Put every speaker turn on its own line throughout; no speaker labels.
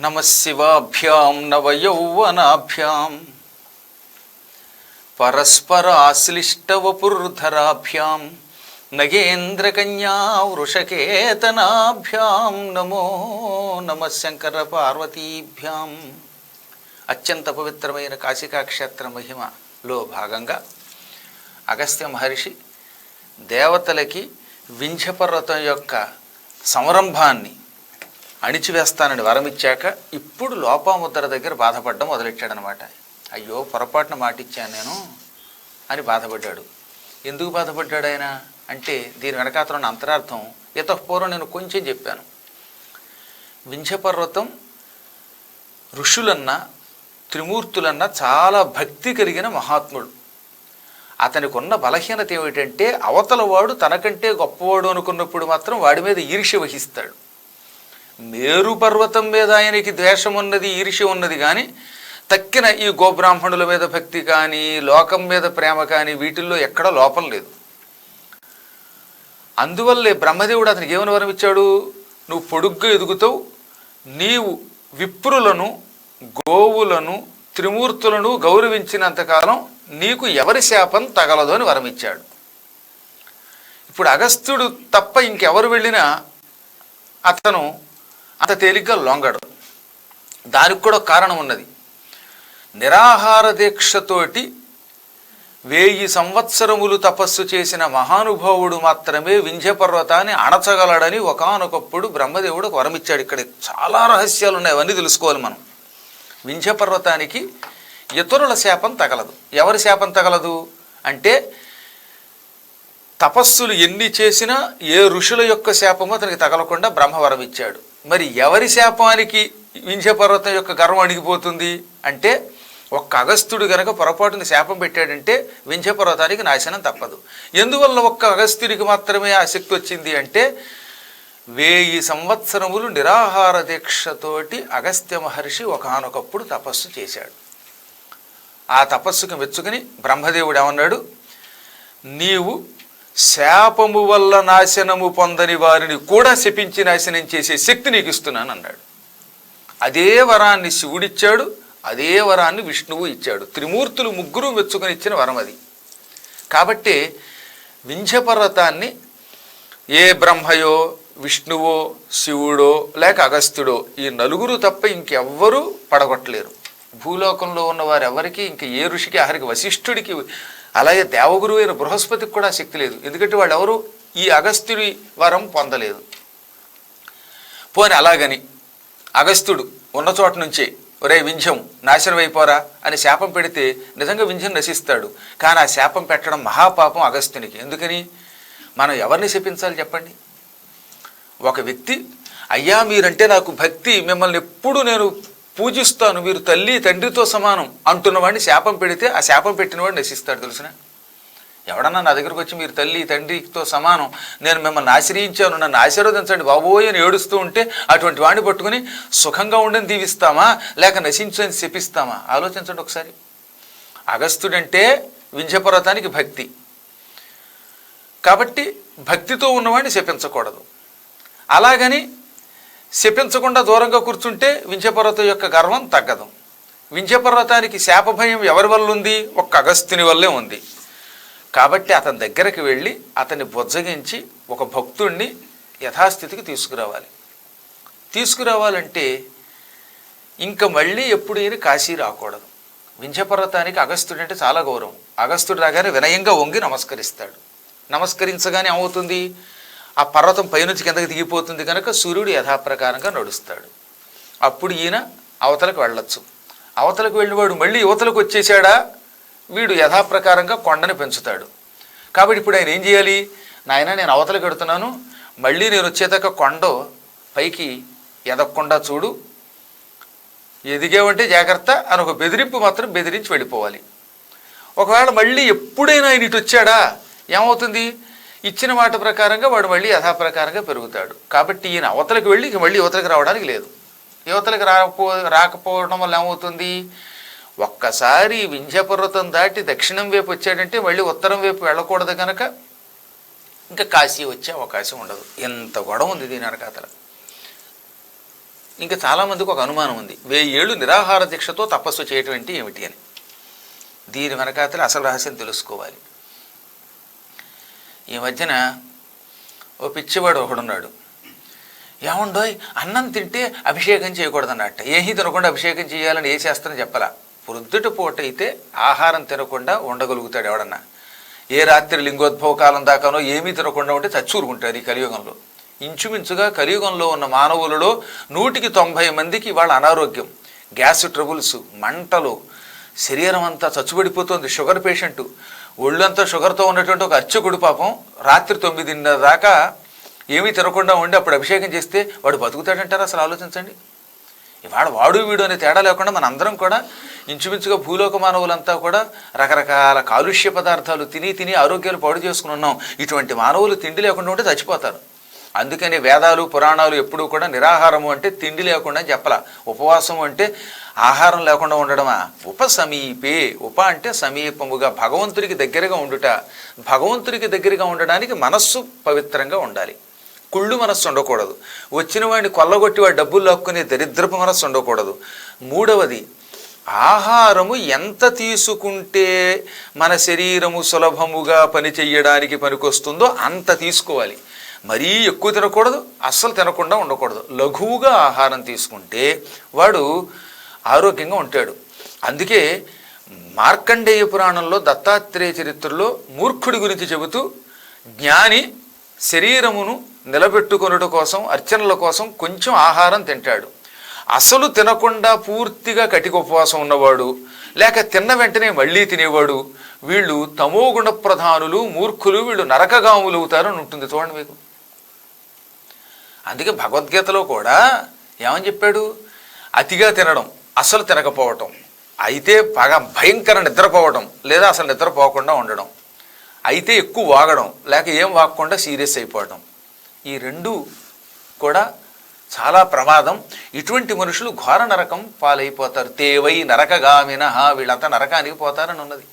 నమః శివాభ్యాం నవయౌవనాభ్యాం పరస్పరాశ్లిష్టవపుర్ధరాభ్యాం నగేంద్రకన్యా వృషకేతనాభ్యాం నమో నమః శంకర పార్వతీభ్యాం. అత్యంత పవిత్రమైన కాశికాక్షేత్ర మహిమలో భాగంగా అగస్త్య మహర్షి దేవతలకి వింధ్యపర్వతం యొక్క సంరంభాన్ని అణిచివేస్తానని వరమిచ్చాక ఇప్పుడు లోపాముద్ర దగ్గర బాధపడడం మొదలెట్టాడనమాట. అయ్యో పొరపాటున మాటిచ్చాను నేను అని బాధపడ్డాడు. ఎందుకు బాధపడ్డాడు ఆయన అంటే దీని వెనకాతల ఉన్న అంతరార్థం ఇతపూర్వం నేను కొంచెం చెప్పాను. వింధ్యపర్వతం ఋషులన్నా త్రిమూర్తులన్నా చాలా భక్తి కలిగిన మహాత్ముడు. అతనికి ఉన్న బలహీనత ఏమిటంటే అవతల వాడు తనకంటే గొప్పవాడు అనుకున్నప్పుడు మాత్రం వాడి మీద ఈర్ష్య వహిస్తాడు. మేరు పర్వతం మీద ఆయనకి ద్వేషం ఉన్నది, ఈర్ష్య ఉన్నది, కానీ తక్కిన ఈ గోబ్రాహ్మణుల మీద భక్తి కానీ లోకం మీద ప్రేమ కానీ వీటిల్లో ఎక్కడ లోపం లేదు. అందువల్లే బ్రహ్మదేవుడు అతనికి ఏమని వరం ఇచ్చాడు, నువ్వు పొడుగ్గా ఎదుగుతావు, నీవు విప్రులను గోవులను త్రిమూర్తులను గౌరవించినంతకాలం నీకు ఎవరి శాపం తగలదు అని వరం ఇచ్చాడు. ఇప్పుడు అగస్త్యుడు తప్ప ఇంకెవరు వెళ్ళినా అతను అంత తేలిగ్గా లొంగడు. దానికి కూడా కారణం ఉన్నది. నిరాహార దీక్షతోటి 1000 సంవత్సరములు తపస్సు చేసిన మహానుభావుడు మాత్రమే వింధ్యపర్వతాన్ని అణచగలడని ఒకానొకప్పుడు బ్రహ్మదేవుడు వరమిచ్చాడు. ఇక్కడ చాలా రహస్యాలు ఉన్నాయి, అవన్నీ తెలుసుకోవాలి మనం. వింధ్యపర్వతానికి ఇతరుల శాపం తగలదు. ఎవరి శాపం తగలదు అంటే తపస్సులు ఎన్ని చేసినా ఏ ఋషుల యొక్క శాపమో అతనికి తగలకుండా బ్రహ్మవరం ఇచ్చాడు. మరి ఎవరి శాపానికి వింధ్యపర్వతం యొక్క గర్వం అణిగిపోతుంది అంటే ఒక్క అగస్త్యుడు గనక పొరపాటుని శాపం పెట్టాడంటే వింధ్యపర్వతానికి నాశనం తప్పదు. ఎందువల్ల ఒక్క అగస్త్యుడికి మాత్రమే ఆ శక్తి వచ్చింది అంటే 1000 సంవత్సరములు నిరాహార దీక్షతోటి అగస్త్య మహర్షి ఒకానొకప్పుడు తపస్సు చేశాడు. ఆ తపస్సుకు మెచ్చుకుని బ్రహ్మదేవుడు ఏమన్నాడు, నీవు శాపము వల్ల నాశనము పొందని వారిని కూడా శపించి నాశనం చేసే శక్తి నీకు ఇస్తున్నాను అన్నాడు. అదే వరాన్ని శివుడిచ్చాడు, అదే వరాన్ని విష్ణువు ఇచ్చాడు. త్రిమూర్తులు ముగ్గురు మెచ్చుకొని ఇచ్చిన వరం అది. కాబట్టి వింధ్యపర్వతాన్ని ఏ బ్రహ్మయో విష్ణువో శివుడో లేక అగస్త్యుడో ఈ నలుగురు తప్ప ఇంకెవ్వరూ పడగొట్టలేరు. భూలోకంలో ఉన్న వారెవరికి ఇంక ఏ ఋషికి ఆఖరికి వశిష్ఠుడికి అలాగే దేవగురు అయిన బృహస్పతికి కూడా శక్తి లేదు. ఎందుకంటే వాళ్ళు ఎవరు ఈ అగస్త్యుడి వరం పొందలేదు. పోని అలాగని అగస్త్యుడు ఉన్న చోట నుంచే ఒరే వింధ్యం నాశనం అయిపోరా అని శాపం పెడితే నిజంగా వింధ్యం నశిస్తాడు. కానీ ఆ శాపం పెట్టడం మహాపాపం అగస్త్యునికి. ఎందుకని మనం ఎవరిని శపించాలి చెప్పండి? ఒక వ్యక్తి అయ్యా మీరంటే నాకు భక్తి, మిమ్మల్ని ఎప్పుడు నేను పూజిస్తాను, మీరు తల్లి తండ్రితో సమానం అంటున్నవాడిని శాపం పెడితే ఆ శాపం పెట్టినవాడు నశిస్తాడు. తెలిసిన ఎవడన్నా నా దగ్గరకు వచ్చి మీరు తల్లి తండ్రితో సమానం, నేను మిమ్మల్ని ఆశ్రయించాను, నన్ను ఆశీర్వదించండి బాబోయ్ అని ఏడుస్తూ ఉంటే అటువంటి వాడిని పట్టుకుని సుఖంగా ఉండని దీవిస్తామా లేక నశించని శపిస్తామా? ఆలోచించండి ఒకసారి. అగస్త్యుడంటే వింధ్యపర్వతానికి భక్తి, కాబట్టి భక్తితో ఉన్నవాడిని శపించకూడదు. అలాగని శపించకుండా దూరంగా కూర్చుంటే వింధ్యపర్వతం యొక్క గర్వం తగ్గదు. వింధ్యపర్వతానికి శాపభయం ఎవరి వల్ల ఉంది? ఒక్క అగస్త్యుని వల్లే ఉంది. కాబట్టి అతని దగ్గరికి వెళ్ళి అతన్ని బుజ్జగించి ఒక భక్తుణ్ణి యథాస్థితికి తీసుకురావాలంటే ఇంక మళ్ళీ ఎప్పుడు ఈయన కాశీ రాకూడదు. వింధ్యపర్వతానికి అగస్త్యుడు అంటే చాలా గౌరవం. అగస్త్యుడు రాగానే వినయంగా వంగి నమస్కరిస్తాడు. నమస్కరించగానే ఏమవుతుంది? ఆ పర్వతం పైనుంచి కిందకి దిగిపోతుంది కనుక సూర్యుడు యథాప్రకారంగా నడుస్తాడు. అప్పుడు ఈయన అవతలకు వెళ్ళొచ్చు. అవతలకు వెళ్ళినవాడు మళ్ళీ యువతలకు వచ్చేసాడా, వీడు యథాప్రకారంగా కొండని పెంచుతాడు. కాబట్టి ఇప్పుడు ఆయన ఏం చేయాలి? నాయన నేను అవతలకు వెడుతున్నాను, మళ్ళీ నేను వచ్చేదాకా కొండ పైకి ఎదగకుండా చూడు, ఎదిగేవంటే జాగ్రత్త అని ఒక బెదిరింపు మాత్రం బెదిరించి వెళ్ళిపోవాలి. ఒకవేళ మళ్ళీ ఎప్పుడైనా ఆయన ఇటు వచ్చాడా ఏమవుతుంది? ఇచ్చిన మాట ప్రకారంగా వాడు మళ్ళీ యథాప్రకారంగా పెరుగుతాడు. కాబట్టి ఈయన అవతలకు వెళ్ళి ఇక మళ్ళీ యువతలకు రావడానికి లేదు. యువతలకు రాకపోవడం వల్ల ఏమవుతుంది? ఒక్కసారి వింధ్యపర్వతం దాటి దక్షిణం వైపు వచ్చాడంటే మళ్ళీ ఉత్తరం వైపు వెళ్ళకూడదు కనుక ఇంకా కాశీ వచ్చే అవకాశం ఉండదు. ఎంత గొడవ ఉంది దీని వెనకాతల. ఇంకా చాలామందికి ఒక అనుమానం ఉంది, 1000 ఏళ్ళు నిరాహార దీక్షతో తపస్సు చేయటం అంటే ఏమిటి అని. దీని వెనకాతల అసలు రహస్యం తెలుసుకోవాలి. ఈ మధ్యన ఓ పిచ్చివాడు ఒకడున్నాడు, ఏముండోయ్ అన్నం తింటే అభిషేకం చేయకూడదన్నట్ట. ఏమీ తినకుండా అభిషేకం చేయాలని ఏ శాస్త్రం చెప్పలా. ప్రొద్దుట పూట అయితే ఆహారం తినకుండా ఉండగలుగుతాడు ఎవడన్నా. ఏ రాత్రి లింగోద్భవ కాలం దాకానో ఏమీ తినకుండా ఉంటే చచ్చూరుకుంటారు ఈ కలియుగంలో. ఇంచుమించుగా కలియుగంలో ఉన్న మానవులలో 100కి 90 మందికి వాళ్ళ అనారోగ్యం, గ్యాస్ ట్రబుల్స్, మంటలు, శరీరం అంతా చచ్చుబడిపోతుంది. షుగర్ పేషెంటు, ఒళ్ళంతా షుగర్తో ఉన్నటువంటి ఒక అర్చకుడు పాపం రాత్రి 9:30 దాకా ఏమీ తినకుండా ఉండి అప్పుడు అభిషేకం చేస్తే వాడు బతుకుతాడంటారా? అసలు ఆలోచించండి. ఇవాళ వాడు వీడు అనే తేడా లేకుండా మన అందరం కూడా ఇంచుమించుగా భూలోక మానవులంతా కూడా రకరకాల కాలుష్య పదార్థాలు తిని ఆరోగ్యాలు పాడు చేసుకుని ఉన్నాం. ఇటువంటి మానవులు తిండి లేకుండా ఉంటే చచ్చిపోతారు. అందుకని వేదాలు పురాణాలు ఎప్పుడూ కూడా నిరాహారము అంటే తిండి లేకుండా చెప్పలా. ఉపవాసము అంటే ఆహారం లేకుండా ఉండడమా? ఉపసమీపే, ఉప అంటే సమీపముగా, భగవంతుడికి దగ్గరగా ఉండుట. భగవంతుడికి దగ్గరగా ఉండడానికి మనస్సు పవిత్రంగా ఉండాలి. కుళ్ళు మనస్సు ఉండకూడదు. వచ్చిన వాడిని కొల్లగొట్టి వాడి డబ్బులు లాక్కునే దరిద్రపు మనస్సు ఉండకూడదు. మూడవది, ఆహారము ఎంత తీసుకుంటే మన శరీరము సులభముగా పనిచేయడానికి పనికొస్తుందో అంత తీసుకోవాలి. మరీ ఎక్కువ తినకూడదు, అస్సలు తినకుండా ఉండకూడదు. లఘువుగా ఆహారం తీసుకుంటే వాడు ఆరోగ్యంగా ఉంటాడు. అందుకే మార్కండేయ పురాణంలో దత్తాత్రేయ చరిత్రలో మూర్ఖుడి గురించి చెబుతూ జ్ఞాని శరీరమును నిలబెట్టుకొనుట కోసం, అర్చనల కోసం కొంచెం ఆహారం తింటాడు. అసలు తినకుండా పూర్తిగా కటిక ఉపవాసం ఉన్నవాడు, లేక తిన్న వెంటనే మళ్ళీ తినేవాడు, వీళ్ళు తమోగుణ ప్రధానులు, మూర్ఖులు, వీళ్ళు నరకగాములు అవుతారు అని ఉంటుంది. చూడండి మీకు. అందుకే భగవద్గీతలో కూడా ఏమని చెప్పాడు? అతిగా తినడం, అసలు తినకపోవటం, అయితే బాగా భయంకర నిద్రపోవడం, లేదా అసలు నిద్రపోకుండా ఉండడం, అయితే ఎక్కువ వాగడం, లేక ఏం వాగకుండా సీరియస్ అయిపోవడం, ఈ రెండు కూడా చాలా ప్రమాదం. ఇటువంటి మనుషులు ఘోర నరకం పాలైపోతారు. తేవై నరకగామిన, వీళ్ళంతా నరకానికి పోతారని ఉన్నది.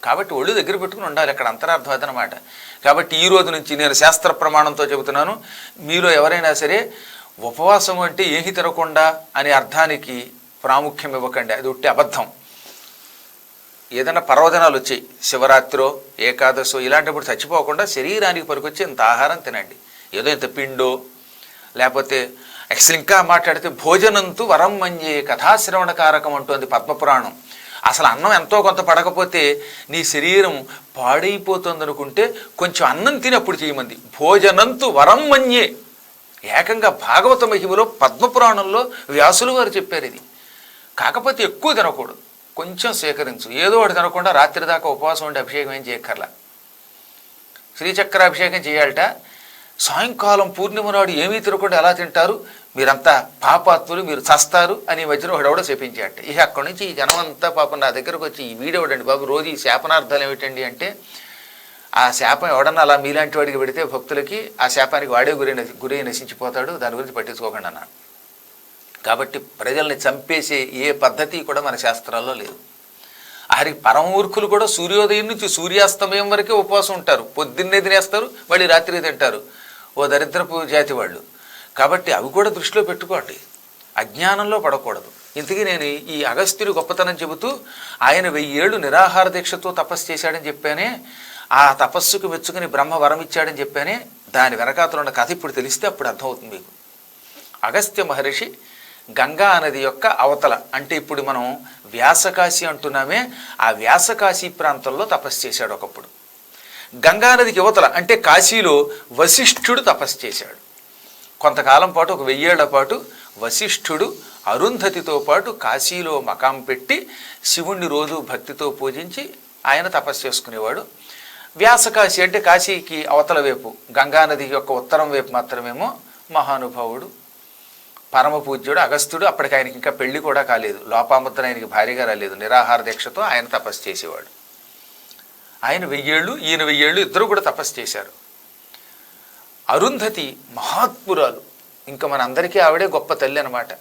కాబట్టి ఒళ్ళు దగ్గర పెట్టుకుని ఉండాలి. అక్కడ అంతరార్థం అదనమాట. కాబట్టి ఈ రోజు నుంచి నేను శాస్త్ర ప్రమాణంతో చెబుతున్నాను, మీలో ఎవరైనా సరే ఉపవాసం అంటే ఏమీ తినకుండా అనే అర్థానికి ప్రాముఖ్యం ఇవ్వకండి. అది ఒట్టి అబద్ధం. ఏదైనా పర్వదినాలు వచ్చాయి, శివరాత్రో ఏకాదశో, ఇలాంటప్పుడు చచ్చిపోకుండా శరీరానికి పనికొచ్చి ఇంత ఆహారం తినండి. ఏదో ఇంత పిండో, లేకపోతే అసలు ఇంకా మాట్లాడితే భోజనంతు వరం మన్యే కథాశ్రవణకారకం అంటుంది పద్మపురాణం. అసలు అన్నం ఎంతో కొంత పడకపోతే నీ శరీరం పాడైపోతుంది అనుకుంటే కొంచెం అన్నం తిని అప్పుడు చేయమంది. భోజనంతు వరం మన్యే, ఏకంగా భాగవత మహిమలో పద్మపురాణంలో వ్యాసులు వారు చెప్పారు ఇది. కాకపోతే ఎక్కువ తినకూడదు, కొంచెం సేకరించు. ఏదో ఒకటి తినకుండా రాత్రి దాకా ఉపవాసం ఉండి అభిషేకం ఏం చేయక్కర్లా. శ్రీచక్రాభిషేకం చేయాలట. సాయంకాలం పూర్ణిమ నాడు ఏమీ తినకుండా ఎలా తింటారు, మీరంతా పాపాత్ములు, మీరు చస్తారు అని మధ్యన ఒకడెవడో శపించాట. ఇక అక్కడి నుంచి ఈ జనమంతా పాపం నా దగ్గరకు వచ్చి, ఈ వీడెవడండి బాబు, రోజు ఈ శాపనార్థాలు ఏమిటండి అంటే, ఆ శాపం ఎవడన్నా అలా మీలాంటి వాడికి పెడితే భక్తులకి ఆ శాపానికి వాడే గురి నశించిపోతాడు, దాని గురించి పట్టించుకోకండి అన్నాడు. కాబట్టి ప్రజల్ని చంపేసే ఏ పద్ధతి కూడా మన శాస్త్రాల్లో లేదు. ఆఖరికి పరమూర్ఖులు కూడా సూర్యోదయం నుంచి సూర్యాస్తమయం వరకే ఉపవాసం ఉంటారు. పొద్దున్నే తినేస్తారు, మళ్ళీ రాత్రి తింటారు. ఓ దరిద్రపు జాతి వాళ్ళు. కాబట్టి అవి కూడా దృష్టిలో పెట్టుకోండి, అజ్ఞానంలో పడకూడదు. ఇంతకీ నేను ఈ అగస్త్యుడి గొప్పతనం చెబుతూ ఆయన 1000 ఏళ్ళు నిరాహార దీక్షతో తపస్సు చేశాడని చెప్పానే, ఆ తపస్సుకు మెచ్చుకుని బ్రహ్మ వరం ఇచ్చాడని చెప్పానే, దాని వెనకాతలు ఉన్న కథ ఇప్పుడు తెలిస్తే అప్పుడు అర్థమవుతుంది మీకు. అగస్త్య మహర్షి గంగా నది యొక్క అవతల, అంటే ఇప్పుడు మనం వ్యాసకాశి అంటున్నామే, ఆ వ్యాసకాశీ ప్రాంతంలో తపస్సు చేశాడు ఒకప్పుడు. గంగానదికి యువతల అంటే కాశీలో వశిష్ఠుడు తపస్సు చేశాడు. కొంతకాలం పాటు, ఒక 1000 ఏళ్ల పాటు వశిష్ఠుడు అరుంధతితో పాటు కాశీలో మకాం పెట్టి శివుణ్ణి రోజు భక్తితో పూజించి ఆయన తపస్సు చేసుకునేవాడు. వ్యాసకాశి అంటే కాశీకి అవతల వైపు, గంగానది యొక్క ఉత్తరం వైపు మాత్రమేమో మహానుభావుడు పరమ పూజ్యుడు అగస్త్యుడు. అప్పటికి ఆయనకి ఇంకా పెళ్లి కూడా కాలేదు, లోపాముద్ర ఆయనకి భార్యగా రాలేదు. నిరాహార దీక్షతో ఆయన తపస్సు చేసేవాడు. ఆయన 1000 ఏళ్ళు, ఈయన 1000 ఏళ్ళు, ఇద్దరు కూడా తపస్సు చేశారు. అరుంధతి మహాత్మురాలు, ఇంకా మనందరికీ ఆవిడే గొప్ప తల్లి అనమాట.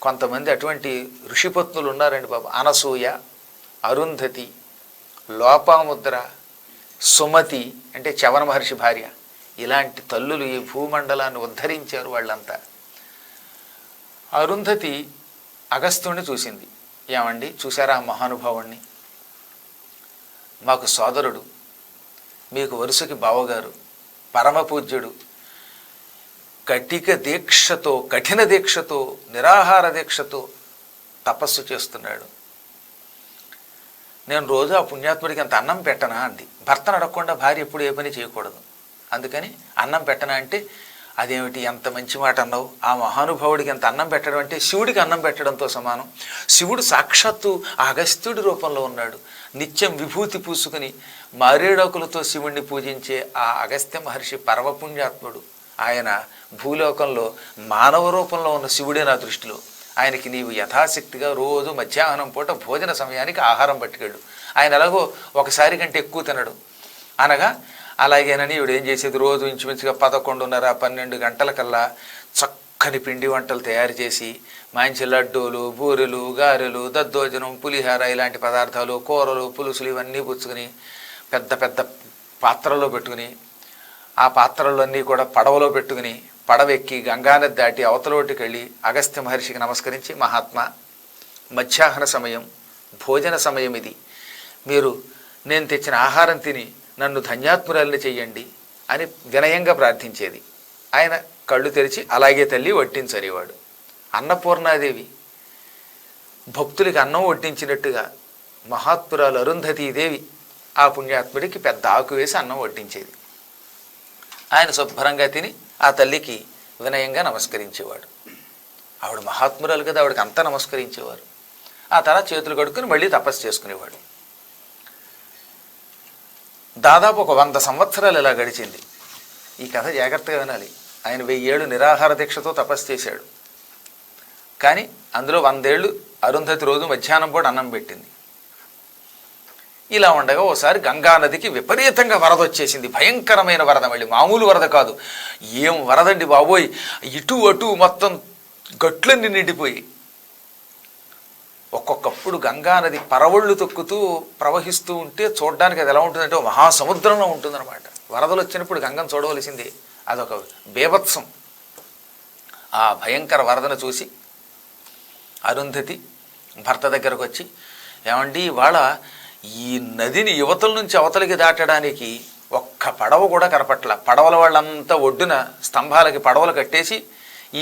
కొంతమంది అటువంటి ఋషిపత్నులు ఉన్నారండి బాబు. అనసూయ, అరుంధతి, లోపాముద్ర, సుమతి అంటే చవన మహర్షి భార్య, ఇలాంటి తల్లులు ఈ భూమండలాన్ని ఉద్ధరించారు వాళ్ళంతా. అరుంధతి అగస్త్యుడిని చూసింది. ఏమండి చూసారా ఆ మహానుభావుణ్ణి? మాకు సోదరుడు, మీకు వరుసకి బావగారు, పరమపూజ్యుడు, కఠిన దీక్షతో నిరాహార దీక్షతో తపస్సు చేస్తున్నాడు. నేను రోజు ఆ పుణ్యాత్ముడికి అంత అన్నం పెట్టనా అంది. భర్తను అడగకుండా భార్య ఎప్పుడు ఏ పని చేయకూడదు. అందుకని అన్నం పెట్టనా అంటే, అదేమిటి ఎంత మంచి మాట అన్నావు, ఆ మహానుభావుడికి ఎంత అన్నం పెట్టడం అంటే శివుడికి అన్నం పెట్టడంతో సమానం. శివుడు సాక్షాత్తు ఆ అగస్త్యుడి రూపంలో ఉన్నాడు. నిత్యం విభూతి పూసుకుని మారేడాకులతో శివుణ్ణి పూజించే ఆ అగస్త్య మహర్షి పరమపుణ్యాత్ముడు. ఆయన భూలోకంలో మానవ రూపంలో ఉన్న శివుడే నా దృష్టిలో. ఆయనకి నీవు యథాశక్తిగా రోజు మధ్యాహ్నం పూట భోజన సమయానికి ఆహారం పట్టుకెళ్ళు. ఆయన ఎలాగో ఒకసారి కంటే ఎక్కువ తినడు అనగా, అలాగేనని ఇవిడు ఏం చేసేది, రోజు ఇంచుమించుగా 11:30-12 గంటలకల్లా చక్కని పిండి వంటలు తయారు చేసి మంచి లడ్డూలు, బూరెలు, గారెలు, దద్దోజనం, పులిహార ఇలాంటి పదార్థాలు, కూరలు, పులుసులు ఇవన్నీ పుచ్చుకుని పెద్ద పెద్ద పాత్రలో పెట్టుకుని, ఆ పాత్రలన్నీ కూడా పడవలో పెట్టుకుని పడవెక్కి గంగానది దాటి అవతలోటికి వెళ్ళి అగస్త్య మహర్షికి నమస్కరించి, మహాత్మా మధ్యాహ్న సమయం, భోజన సమయం ఇది, మీరు నేను తెచ్చిన ఆహారం తిని నన్ను ధన్యాత్మురాలిని చెయ్యండి అని వినయంగా ప్రార్థించేది. ఆయన కళ్ళు తెరిచి అలాగే తల్లి వడ్డించనేవాడు. అన్నపూర్ణాదేవి భక్తులకి అన్నం వడ్డించినట్టుగా మహాత్మురాలు అరుంధతీదేవి ఆ పుణ్యాత్ముడికి పెద్ద ఆకు వేసి అన్నం వడ్డించేది. ఆయన శుభ్రంగా తిని ఆ తల్లికి వినయంగా నమస్కరించేవాడు. ఆవిడ మహాత్మురాలు కదా, ఆవిడకి అంతా నమస్కరించేవారు. ఆ తర్వాత చేతులు కడుక్కుని మళ్ళీ తపస్సు చేసుకునేవాడు. దాదాపు ఒక 100 సంవత్సరాలు ఇలా గడిచింది. ఈ కథ జాగ్రత్తగా వినాలి. ఆయన 1000 ఏళ్ళు నిరాహార దీక్షతో తపస్సు చేశాడు. కానీ అందులో 100 ఏళ్ళు అరుంధతి రోజు మధ్యాహ్నం పూట అన్నం పెట్టింది. ఇలా ఉండగా ఓసారి గంగానదికి విపరీతంగా వరద వచ్చేసింది. భయంకరమైన వరద, మళ్ళీ మామూలు వరద కాదు. ఏం వరదండి బాబోయ్! ఇటు అటు మొత్తం గట్లన్నీ నిండిపోయి, ఒక్కొక్కప్పుడు గంగానది పరవళ్ళు తొక్కుతూ ప్రవహిస్తూ ఉంటే చూడడానికి అది ఎలా ఉంటుందంటే మహాసముద్రంలో ఉంటుందన్నమాట. వరదలు వచ్చినప్పుడు గంగను చూడవలసిందే, అదొక బీభత్సం. ఆ భయంకర వరదను చూసి అరుంధతి భర్త దగ్గరకు వచ్చి, ఏమండి ఇవాళ ఈ నదిని యువతల నుంచి అవతలికి దాటడానికి ఒక్క పడవ కూడా కనపట్ల. పడవల వాళ్ళంతా ఒడ్డున స్తంభాలకి పడవలు కట్టేసి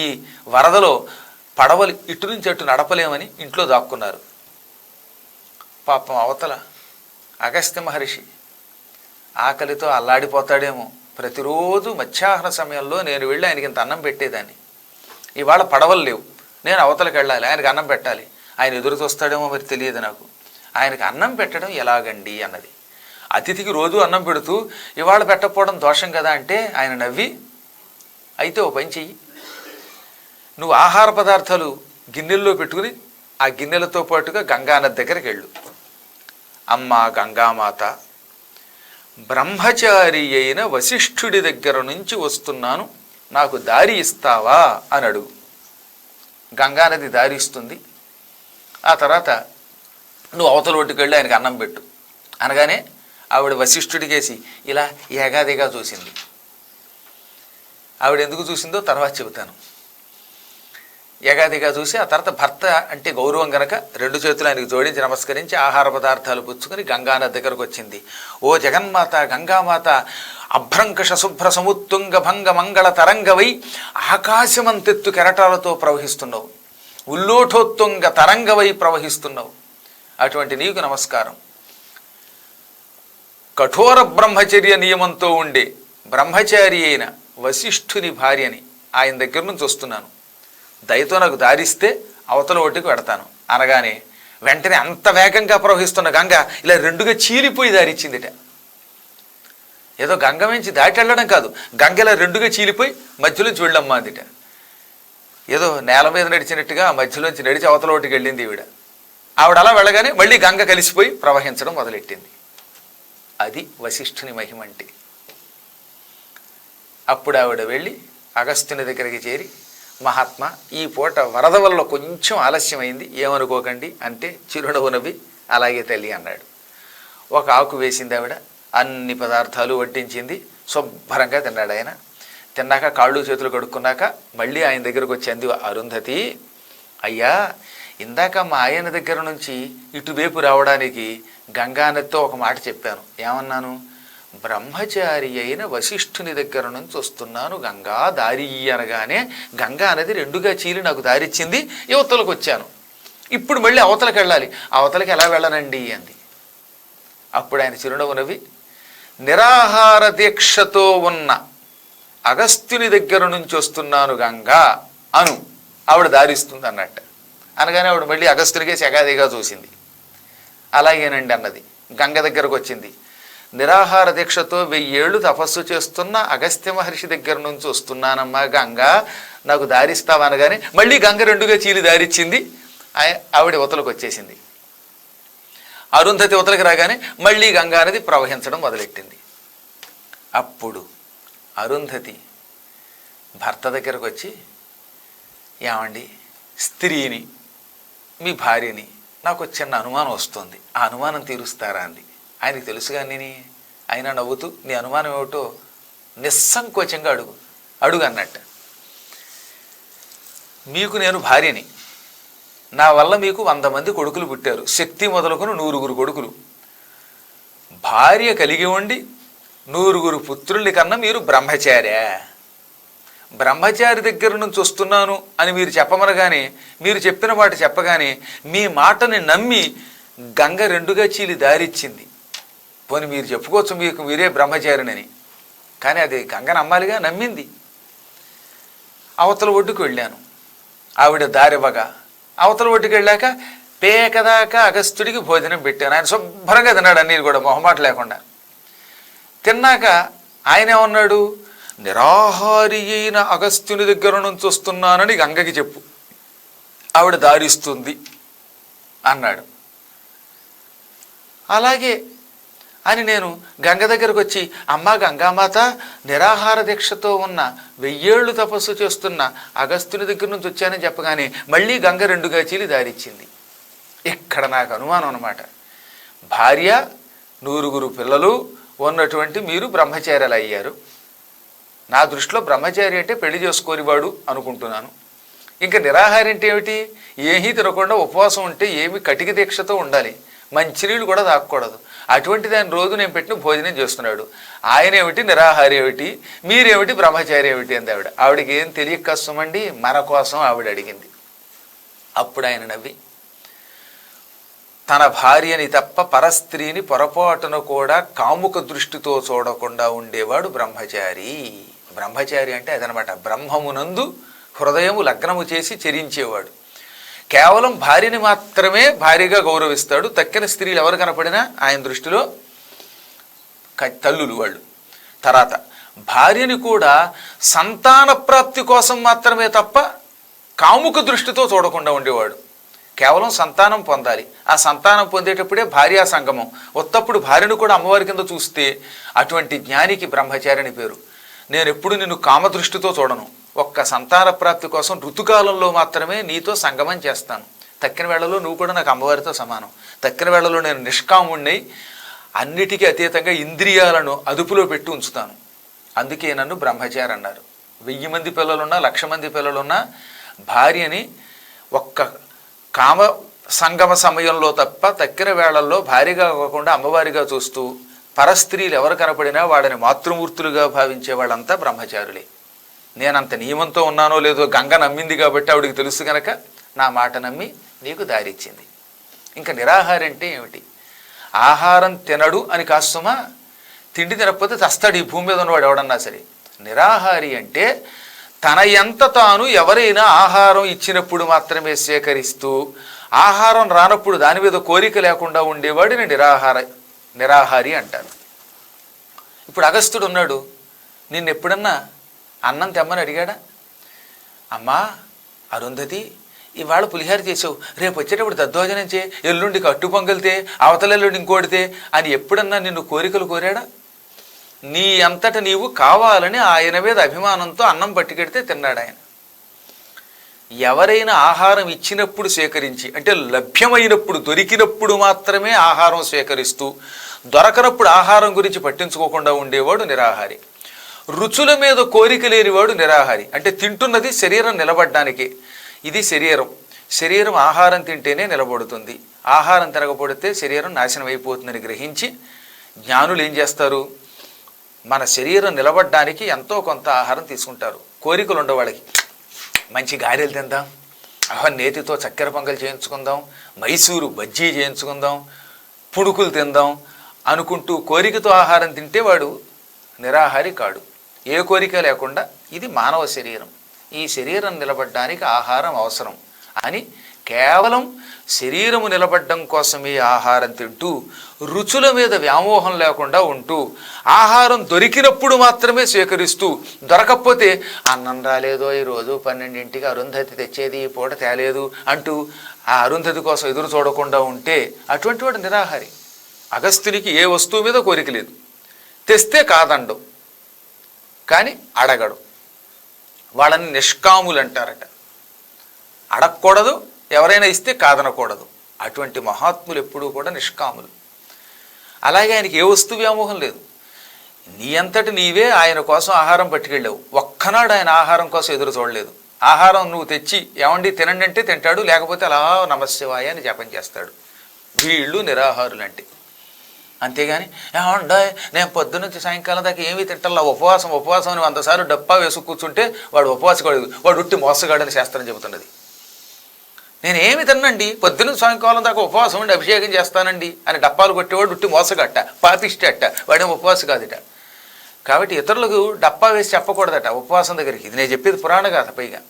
ఈ వరదలో పడవలు ఇటు నుంచి అటు నడపలేమని ఇంట్లో దాక్కున్నారు. పాపం అవతల అగస్త్య మహర్షి ఆకలితో అల్లాడిపోతాడేమో. ప్రతిరోజు మధ్యాహ్న సమయంలో నేను వెళ్ళి ఆయనకి ఇంత అన్నం పెట్టేదాన్ని. ఇవాళ పడవలు లేవు, నేను అవతలకి వెళ్ళాలి, ఆయనకి అన్నం పెట్టాలి. ఆయన ఎదురు చూస్తాడేమో మరి తెలియదు నాకు. ఆయనకి అన్నం పెట్టడం ఎలాగండి అన్నది. అతిథికి రోజు అన్నం పెడుతూ ఇవాళ పెట్టకపోవడం దోషం కదా అంటే ఆయన నవ్వి, అయితే ఓ పని చెయ్యి, నువ్వు ఆహార పదార్థాలు గిన్నెల్లో పెట్టుకుని ఆ గిన్నెలతో పాటుగా గంగానది దగ్గరికి వెళ్ళు. అమ్మ గంగామాత, బ్రహ్మచారి అయిన వశిష్ఠుడి దగ్గర నుంచి వస్తున్నాను, నాకు దారి ఇస్తావా అని అడుగు. గంగానది దారి ఇస్తుంది. ఆ తర్వాత నువ్వు అవతల ఒడ్డుకు వెళ్ళి ఆయనకి అన్నం పెట్టు అనగానే ఆవిడ వశిష్ఠుడికేసి ఇలా ఏగాదిగా చూసింది. ఆవిడ ఎందుకు చూసిందో తర్వాత చెబుతాను. ఏగాదిగా చూసి ఆ తర్వాత భర్త అంటే గౌరవం గనక 2 చేతులు ఆయనకు జోడించి నమస్కరించి ఆహార పదార్థాలు పుచ్చుకొని గంగానది దగ్గరకు వచ్చింది. ఓ జగన్మాత గంగామాత, అభ్రంకష శుభ్ర సముత్తుంగ భంగ మంగళ తరంగవై ఆకాశమంతెత్తు కెరటాలతో ప్రవహిస్తున్నావు, ఉల్లోఠోత్తుంగ తరంగవై ప్రవహిస్తున్నావు. అటువంటి నీకు నమస్కారం. కఠోర బ్రహ్మచర్య నియమంతో ఉండే బ్రహ్మచారి అయిన వశిష్ఠుని భార్యని, ఆయన దగ్గర నుంచి వస్తున్నాను, దయతో నాకు దారిస్తే అవతల ఒడ్డుకు పెడతాను అనగానే వెంటనే అంత వేగంగా ప్రవహిస్తున్న గంగ ఇలా 2గా చీలిపోయి దారిచ్చిందిట. ఏదో గంగ నుంచి దాటి వెళ్ళడం కాదు, గంగ ఇలా 2గా చీలిపోయి మధ్యలోంచి వెళ్ళమ్మా అందిట. ఏదో నేల మీద నడిచినట్టుగా మధ్యలోంచి నడిచి అవతల ఒడ్డుకి వెళ్ళింది ఈవిడ. ఆవిడ అలా వెళ్ళగానే మళ్ళీ గంగ కలిసిపోయి ప్రవహించడం మొదలెట్టింది. అది వశిష్ఠుని మహిమ అంటే. అప్పుడు ఆవిడ వెళ్ళి అగస్త్యుని దగ్గరికి చేరి, మహాత్మా ఈ పూట వరద వల్ల కొంచెం ఆలస్యమైంది, ఏమనుకోకండి అంటే చిరునవ్వు నవ్వి అలాగే తల్లి అన్నాడు. ఒక ఆకు వేసింది ఆవిడ, అన్ని పదార్థాలు వడ్డించింది, శుభ్రంగా తిన్నాడు ఆయన. తిన్నాక కాళ్ళు చేతులు కడుక్కున్నాక మళ్ళీ ఆయన దగ్గరకు వచ్చి అంది, అరుంధతి అయ్యా, ఇందాక మా ఆయన దగ్గర నుంచి ఇటువైపు రావడానికి గంగానదితో ఒక మాట చెప్పాను. ఏమన్నాను? బ్రహ్మచారి అయిన వశిష్ఠుని దగ్గర నుంచి వస్తున్నాను గంగా దారి అనగానే గంగా నది రెండుగా చీలి నాకు దారిచ్చింది, యువతలకు వచ్చాను. ఇప్పుడు మళ్ళీ అవతలకు వెళ్ళాలి, అవతలకి ఎలా వెళ్ళనండి అంది. అప్పుడు ఆయన చిరునవ్వు నవ్వి, నిరాహార దీక్షతో ఉన్న అగస్త్యుని దగ్గర నుంచి వస్తున్నాను గంగా అను, ఆవిడ దారిస్తుంది అన్నట్టు. అనగానే ఆవిడ మళ్ళీ అగస్త్యునికే సెగాదిగా చూసింది. అలాగేనండి అన్నది. గంగ దగ్గరకు వచ్చింది. నిరాహార దీక్షతో 1000 ఏళ్ళు తపస్సు చేస్తున్న అగస్త్య మహర్షి దగ్గర నుంచి వస్తున్నానమ్మా గంగా, నాకు దారిస్తావా అనగానే మళ్ళీ గంగ రెండుగా చీలి దారిచ్చింది. ఆవిడ ఉతలకు వచ్చేసింది. అరుంధతి ఉతలకి రాగానే మళ్ళీ గంగా నది ప్రవహించడం మొదలెట్టింది. అప్పుడు అరుంధతి భర్త దగ్గరకు వచ్చి, ఏమండి, స్త్రీని, మీ భార్యని నాకు చిన్న అనుమానం వస్తుంది, ఆ అనుమానం తీరుస్తారా అంది. ఆయనకి తెలుసు కానీ ఆయన నవ్వుతూ, నీ అనుమానం ఏమిటో నిస్సంకోచంగా అడుగు అన్నట్టు. మీకు నేను భార్యని, నా వల్ల మీకు 100 మంది కొడుకులు పుట్టారు, శక్తి మొదలుకొని 100 కొడుకులు. భార్య కలిగి ఉండి 100 పుత్రుల్ని కన్నా మీరు బ్రహ్మచార్యా? బ్రహ్మచారి దగ్గర నుంచి వస్తున్నాను అని మీరు చెప్పమనగానే, మీరు చెప్పిన మాట చెప్పగానే మీ మాటని నమ్మి గంగ రెండుగా చీలి దారిచ్చింది. పోనీ మీరు చెప్పుకోవచ్చు మీకు మీరే బ్రహ్మచారినని, కానీ అది గంగ నమ్మాలిగా, నమ్మింది. అవతల ఒడ్డుకు వెళ్ళాను, ఆవిడ దారివ్వగా అవతల ఒడ్డుకు వెళ్ళాక పేకదాకా అగస్త్యుడికి భోజనం పెట్టాను. ఆయన శుభ్రంగా తిన్నాడు, అన్నీ కూడా మొహమాట లేకుండా. తిన్నాక ఆయన ఏమన్నాడు, నిరాహారి అయిన అగస్త్యుని దగ్గర నుంచి వస్తున్నానని గంగకి చెప్పు, ఆవిడ దారిస్తుంది అన్నాడు. అలాగే అని నేను గంగ దగ్గరకు వచ్చి, అమ్మా గంగామాత, నిరాహార దీక్షతో ఉన్న 1000 ఏళ్ళు తపస్సు చేస్తున్న అగస్త్యుని దగ్గర నుంచి వచ్చానని చెప్పగానే మళ్ళీ గంగ రెండుగా చీలి దారిచ్చింది. ఇక్కడ నాకు అనుమానం అన్నమాట. భార్య 100 పిల్లలు ఉన్నటువంటి మీరు బ్రహ్మచార్యాలు అయ్యారు. నా దృష్టిలో బ్రహ్మచారి అంటే పెళ్లి చేసుకోనివాడు అనుకుంటున్నాను. ఇంకా నిరాహారి అంటే ఏమిటి? ఏమీ తినకుండా ఉపవాసం ఉంటే ఏమి కటిక దీక్షతో ఉండాలి, మంచినీళ్ళు కూడా తాగకూడదు. అటువంటిది ఆయన రోజు నేను పెట్టిన భోజనం చేస్తున్నాడు. ఆయన ఏమిటి నిరాహారి ఏమిటి, మీరేమిటి బ్రహ్మచారి ఏమిటి అంది ఆవిడ. ఆవిడకి ఏం తెలియక కష్టమండి, మన కోసం ఆవిడ అడిగింది. అప్పుడు ఆయన నవ్వి, తన భార్యని తప్ప పరస్త్రీని పొరపాటున కూడా కాముక దృష్టితో చూడకుండా ఉండేవాడు బ్రహ్మచారి. బ్రహ్మచారి అంటే అదనమాట, బ్రహ్మమునందు హృదయము లగ్నము చేసి చరించేవాడు. కేవలం భార్యని మాత్రమే భార్యగా గౌరవిస్తాడు. తక్కిన స్త్రీలు ఎవరు కనపడినా ఆయన దృష్టిలో తల్లులు వాళ్ళు. తర్వాత భార్యని కూడా సంతాన ప్రాప్తి కోసం మాత్రమే తప్ప కాముక దృష్టితో చూడకుండా ఉండేవాడు. కేవలం సంతానం పొందాలి, ఆ సంతానం పొందేటప్పుడే భార్యా సంగమం. ఉత్తప్పుడు భార్యను కూడా అమ్మవారి కింద చూస్తే అటువంటి జ్ఞానికి బ్రహ్మచారి అని పేరు. నేను ఎప్పుడు నిన్ను కామదృష్టితో చూడను, ఒక్క సంతాన ప్రాప్తి కోసం ఋతుకాలంలో మాత్రమే నీతో సంగమం చేస్తాను. తక్కిన వేళలో నువ్వు కూడా నాకు అమ్మవారితో సమానం. తక్కిన వేళలో నేను నిష్కాముణ్ణి, అన్నిటికీ అతీతంగా ఇంద్రియాలను అదుపులో పెట్టి ఉంచుతాను. అందుకే నన్ను బ్రహ్మచారి అన్నారు. 1000 మంది పిల్లలున్నా 1,00,000 మంది పిల్లలున్నా భార్యని ఒక్క కామ సంగమ సమయంలో తప్ప తక్కిన వేళల్లో భార్యగా కాకుండా అమ్మవారిగా చూస్తూ పరస్త్రీలు ఎవరు కనపడినా వాడిని మాతృమూర్తులుగా భావించే వాళ్ళంతా బ్రహ్మచారులే. నేనంత నియమంతో ఉన్నానో లేదో గంగ నమ్మింది కాబట్టి ఆవిడికి తెలుసు కనుక నా మాట నమ్మి నీకు దారిచ్చింది. ఇంకా నిరాహారం అంటే ఏమిటి? ఆహారం తినడు అని కాస్తుమా, తిండి తినకపోతే చస్తాడు ఈ భూమి మీద ఉన్నవాడు ఎవడన్నా సరే. నిరాహారి అంటే తన ఎంత తాను ఎవరైనా ఆహారం ఇచ్చినప్పుడు మాత్రమే సేకరిస్తూ, ఆహారం రానప్పుడు దాని మీద కోరిక లేకుండా ఉండేవాడిని నిరాహారి అంటారు. ఇప్పుడు అగస్త్యుడు ఉన్నాడు, నిన్నెప్పుడన్నా అన్నం తెమ్మని అడిగాడా? అమ్మా అరుంధతి, ఇవాళ పులిహార చేసావు, రేపు వచ్చేటప్పుడు దద్దోజనం చే, ఎల్లుండికి అట్టు పొంగలితే, అవతలెల్లుండి ఇంకోటితే అని ఎప్పుడన్నా నిన్ను కోరికలు కోరాడా? నీ అంతట నీవు కావాలని ఆయన మీద అభిమానంతో అన్నం పట్టుకెడితే తిన్నాడు ఆయన. ఎవరైనా ఆహారం ఇచ్చినప్పుడు సేకరించి, అంటే లభ్యమైనప్పుడు దొరికినప్పుడు మాత్రమే ఆహారం స్వీకరిస్తూ, దొరకనప్పుడు ఆహారం గురించి పట్టించుకోకుండా ఉండేవాడు నిరాహారి. రుచుల మీద కోరిక లేనివాడు నిరాహారి. అంటే తింటున్నది శరీరం నిలబడ్డానికి, ఇది శరీరం, శరీరం ఆహారం తింటేనే నిలబడుతుంది, ఆహారం తినకపోతే శరీరం నాశనం అయిపోతుందని గ్రహించి జ్ఞానులు ఏం చేస్తారు, మన శరీరం నిలబడడానికి ఎంతో కొంత ఆహారం తీసుకుంటారు. కోరికలు ఉండవాళ్ళకి మంచి గారెలు తిందాం, నేతితో చక్కెర పొంగల్ చేయించుకుందాం, మైసూరు బజ్జీ చేయించుకుందాం, పుణుకులు తిందాం అనుకుంటూ కోరికతో ఆహారం తింటే వాడు నిరాహారి కాడు. ఏ కోరిక లేకుండా ఇది మానవ శరీరం, ఈ శరీరం నిలబడడానికి ఆహారం అవసరం అని కేవలం శరీరము నిలబడడం కోసమే ఆహారం తింటూ రుచుల మీద వ్యామోహం లేకుండా ఉంటూ ఆహారం దొరికినప్పుడు మాత్రమే స్వీకరిస్తూ, దొరకకపోతే అన్నం రాలేదో ఈరోజు 12ంటికి అరుంధతి తెచ్చేది ఈ పూట తేలేదు అంటూ ఆ అరుంధతి కోసం ఎదురు చూడకుండా ఉంటే అటువంటి వాడు నిరాహారి. అగస్త్యునికి ఏ వస్తువు మీద కోరిక లేదు, తెస్తే కాదండు కానీ అడగడు. వాళ్ళని నిష్కాములు అంటారట. అడగకూడదు, ఎవరైనా ఇస్తే కాదనకూడదు. అటువంటి మహాత్ములు ఎప్పుడూ కూడా నిష్కాములు. అలాగే ఆయనకి ఏ వస్తువు వ్యామోహం లేదు. నీ అంతటి నీవే ఆయన కోసం ఆహారం పట్టుకెళ్ళావు, ఒక్కనాడు ఆయన ఆహారం కోసం ఎదురు చూడలేదు. ఆహారం నువ్వు తెచ్చి ఏమండి తినండి అంటే తింటాడు, లేకపోతే అలా నమశివాయ అని జపం చేస్తాడు. వీళ్ళు నిరాహారులంటే. అంతేగాని ఏమండా నేను పొద్దునుంచి సాయంకాలం దాకా ఏమీ తింటల్లా, ఉపవాసం ఉపవాసం అని 100 సార్లు డప్పా వేసు కూర్చుంటే వాడు ఉపవాసగాడు, వాడు ఉట్టి మోసగాడని శాస్త్రం చెబుతున్నది. నేను ఏమి తిన్నండి, పొద్దున్న సాయంకాలం దాకా ఉపవాసం ఉండి అభిషేకం చేస్తానండి అని డప్పాలు కొట్టేవాడు ఉట్టి మోసగట్ట, పాపిష్టి అట్ట, వాడేం ఉపవాసం కాదుట. కాబట్టి ఇతరులకు డప్పా వేసి చెప్పకూడదట ఉపవాసం దగ్గరికి. ఇది నేను చెప్పేది పురాణ గాథ. పైగా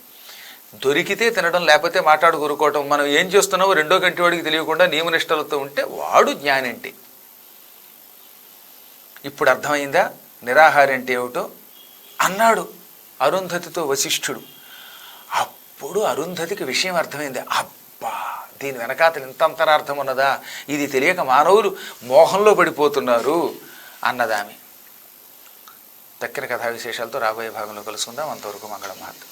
దొరికితే తినడం, లేకపోతే మాట్లాడు కూరుకోవటం. మనం ఏం చేస్తున్నామో రెండో గంటి వాడికి తెలియకుండా నియమనిష్టలతో ఉంటే వాడు జ్ఞాని అంటే. ఇప్పుడు అర్థమైందా నిరాహారి అంటే ఏమిటో అన్నాడు అరుంధతితో వశిష్ఠుడు. అప్పుడు అరుంధతికి విషయం అర్థమైంది. అబ్బా, దీని వెనకాతలు ఇంత అంతరార్థం ఉన్నదా, ఇది తెలియక మానవులు మోహంలో పడిపోతున్నారు అన్నదామె. తక్కిన కథా విశేషాలతో రాబోయే భాగంలో కలుసుకుందాం. అంతవరకు మంగళం మహత్.